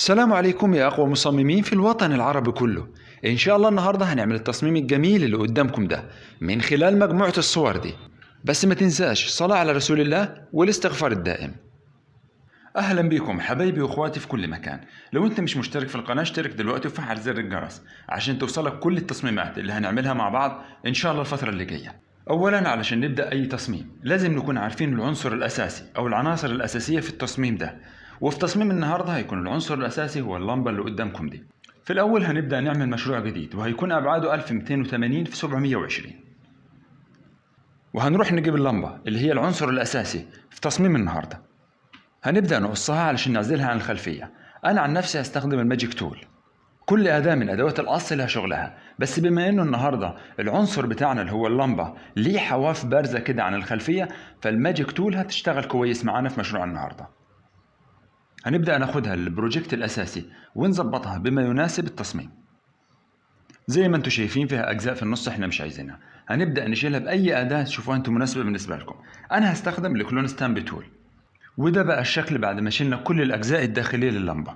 السلام عليكم يا أقوى مصممين في الوطن العربي كله. إن شاء الله النهاردة هنعمل التصميم الجميل اللي قدامكم ده من خلال مجموعة الصور دي. بس ما تنساش الصلاة على رسول الله والاستغفار الدائم. أهلا بكم حبايبي وأخواتي في كل مكان. لو أنت مش مشترك في القناة اشترك دلوقتي وفعل زر الجرس عشان توصلك كل التصميمات اللي هنعملها مع بعض إن شاء الله الفترة اللي جاية. أولا علشان نبدأ أي تصميم لازم نكون عارفين العنصر الأساسي أو العناصر الأساسية في التصميم ده. وفي تصميم النهاردة هيكون العنصر الأساسي هو اللمبة اللي قدامكم دي. في الأول هنبدأ نعمل مشروع جديد وهيكون أبعاده 1280 في 720. وهنروح نجيب اللمبة اللي هي العنصر الأساسي في تصميم النهاردة. هنبدأ نقصها علشان نعزلها عن الخلفية. أنا عن نفسي هستخدم الماجيك تول. كل أداة من أدوات القص لها شغلها، بس بما إنه النهاردة العنصر بتاعنا اللي هو اللمبة ليه حواف بارزة كده عن الخلفية، فالماجيك تول هتشتغل كويس معانا في مشروع النهاردة. هنبدأ ناخدها للبروجكت الأساسي ونظبطها بما يناسب التصميم. زي ما انتم شايفين فيها أجزاء في النص احنا مش عايزينها، هنبدأ نشيلها بأي أداة تشوفوها انتم مناسبة بالنسبة لكم. أنا هستخدم الكلون ستامب تول. وده بقى الشكل بعد ما شلنا كل الأجزاء الداخلية لللمبة.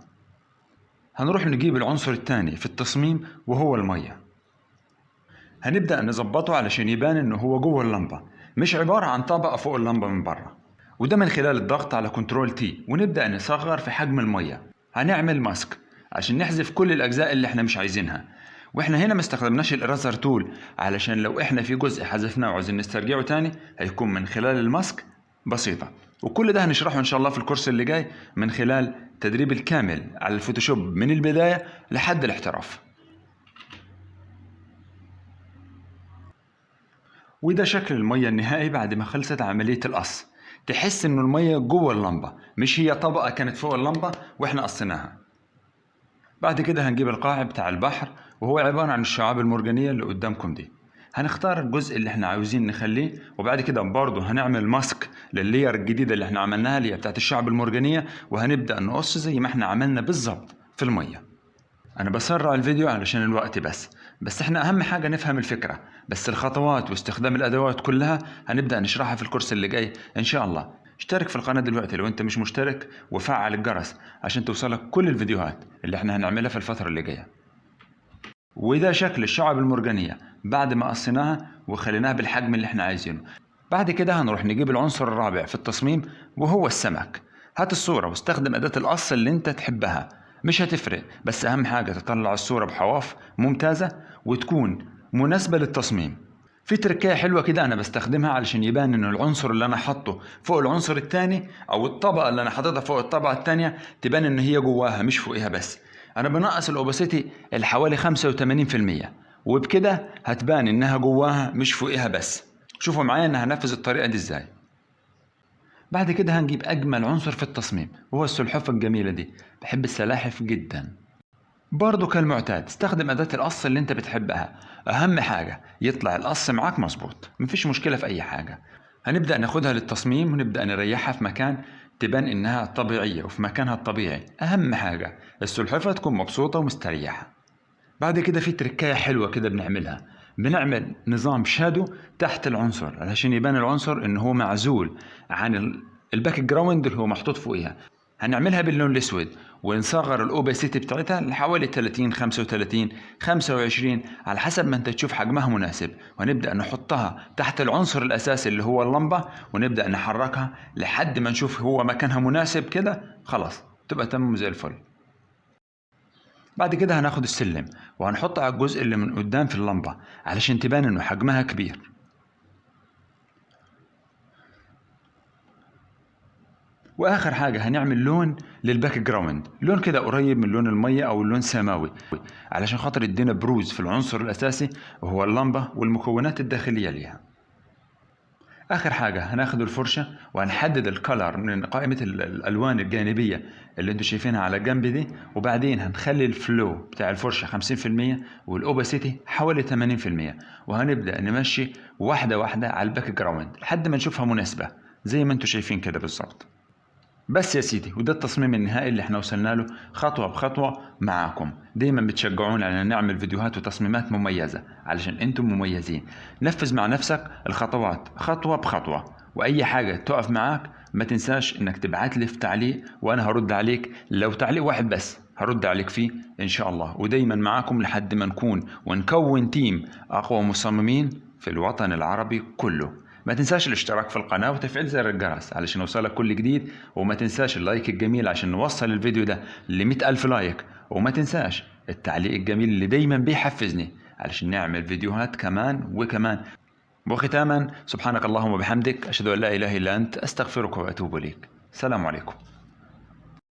هنروح نجيب العنصر الثاني في التصميم وهو المية. هنبدأ نظبطه علشان يبان انه هو جوه اللمبة، مش عبارة عن طبقة فوق اللمبة من بره. وده من خلال الضغط على كنترول تي، ونبدأ نصغر في حجم المية. هنعمل ماسك عشان نحذف كل الأجزاء اللي احنا مش عايزينها. واحنا هنا ما استخدمناش الإرازر تول علشان لو احنا في جزء حذفناه وعايزين نسترجعه تاني هيكون من خلال الماسك بسيطة. وكل ده هنشرحه إن شاء الله في الكورس اللي جاي من خلال تدريب الكامل على الفوتوشوب من البداية لحد الاحتراف. وده شكل المية النهائي بعد ما خلصت عملية القص. تحس إنه المية جوه اللمبة، مش هي طبقة كانت فوق اللمبة وإحنا قصيناها. بعد كده هنجيب القاع بتاع البحر وهو عبارة عن الشعاب المرجانية اللي قدامكم دي. هنختار الجزء اللي احنا عاوزين نخليه، وبعد كده برضه هنعمل ماسك لللير الجديدة اللي احنا عملناها اللي هي بتاعت الشعاب المرجانية، وهنبدأ نقص زي ما احنا عملنا بالظبط في المية. أنا بسرع الفيديو علشان الوقت بس احنا أهم حاجة نفهم الفكرة. بس الخطوات واستخدام الأدوات كلها هنبدأ نشرحها في الكورس اللي جاي إن شاء الله. اشترك في القناة دلوقتي لو أنت مش مشترك، وفعل الجرس عشان توصلك كل الفيديوهات اللي احنا هنعملها في الفترة اللي جاية. وده شكل الشعب المرجانية بعد ما قصيناها وخليناها بالحجم اللي احنا عايزينه. بعد كده هنروح نجيب العنصر الرابع في التصميم وهو السمك. هات الصورة واستخدم أداة القص اللي انت تحبها، مش هتفرق، بس أهم حاجة تطلع الصورة بحواف ممتازة وتكون مناسبة للتصميم. في تركية حلوة كده أنا بستخدمها علشان يبان إنه العنصر اللي أنا حاطه فوق العنصر التاني، أو الطبقة اللي أنا حاططها فوق الطبقة التانية تبان إن هي جواها مش فوقها بس. أنا بنقص الأوباسيتي الحوالي 85%، وبكده هتبان إنها جواها مش فوقها بس. شوفوا معايا إن هنفذ الطريقة دي إزاي. بعد كده هنجيب أجمل عنصر في التصميم وهو السلحفاة الجميلة دي. بحب السلاحف جدا. برضو كالمعتاد استخدم أداة القص اللي انت بتحبها. أهم حاجة يطلع القص معاك مظبوط، مفيش مشكلة في أي حاجة. هنبدأ ناخدها للتصميم ونبدأ نريحها في مكان تبان إنها طبيعية وفي مكانها الطبيعي. أهم حاجة السلحفاة تكون مبسوطة ومستريحة. بعد كده في تركاية حلوة كده بنعملها. بنعمل نظام شادو تحت العنصر علشان يبان العنصر إنه هو معزول عن الباك جراوند اللي هو محطوط فوقها. هنعملها باللون الأسود ونصغر الأوباسيتي بتاعتها لحوالي 30 35 25 على حسب ما انت تشوف حجمها مناسب. ونبدأ نحطها تحت العنصر الأساسي اللي هو اللمبة، ونبدأ نحركها لحد ما نشوف هو مكانها مناسب كده. خلاص تبقى تمام زي الفل. بعد كده هناخد السلم وهنحطه على الجزء اللي من قدام في اللمبة علشان تبان انه حجمها كبير. واخر حاجة هنعمل لون للباك جراوند، لون كده قريب من لون المية او اللون سماوي علشان خاطر يدينا بروز في العنصر الاساسي وهو اللمبة والمكونات الداخلية ليها. اخر حاجة هناخد الفرشة وهنحدد الكالر من قائمة الالوان الجانبية اللي انتوا شايفينها على جنب دي، وبعدين هنخلي الفلو بتاع الفرشة 50% والاوباسيتي حوالي 80%، وهنبدأ نمشي واحدة واحدة على الباك جراوند لحد ما نشوفها مناسبة زي ما انتوا شايفين كده بالظبط. بس يا سيدي، وده التصميم النهائي اللي احنا وصلنا له خطوة بخطوة معاكم. دايما بتشجعونا على نعمل فيديوهات وتصميمات مميزة علشان انتم مميزين. نفذ مع نفسك الخطوات خطوة بخطوة، واي حاجة تقف معاك ما تنساش انك تبعت لي في تعليق وانا هرد عليك لو تعليق واحد بس. هرد عليك فيه إن شاء الله، ودايما معاكم لحد ما نكون ونكون تيم أقوى مصممين في الوطن العربي كله. ما تنساش الاشتراك في القناة وتفعيل زر الجرس علشان يوصلك كل جديد، وما تنساش اللايك الجميل عشان نوصل الفيديو ده ل100 ألف لايك، وما تنساش التعليق الجميل اللي دايما بيحفزني علشان نعمل فيديوهات كمان وكمان. وختاما، سبحانك اللهم وبحمدك، أشهد أن لا إله إلا أنت، أستغفرك وأتوب إليك. السلام عليكم.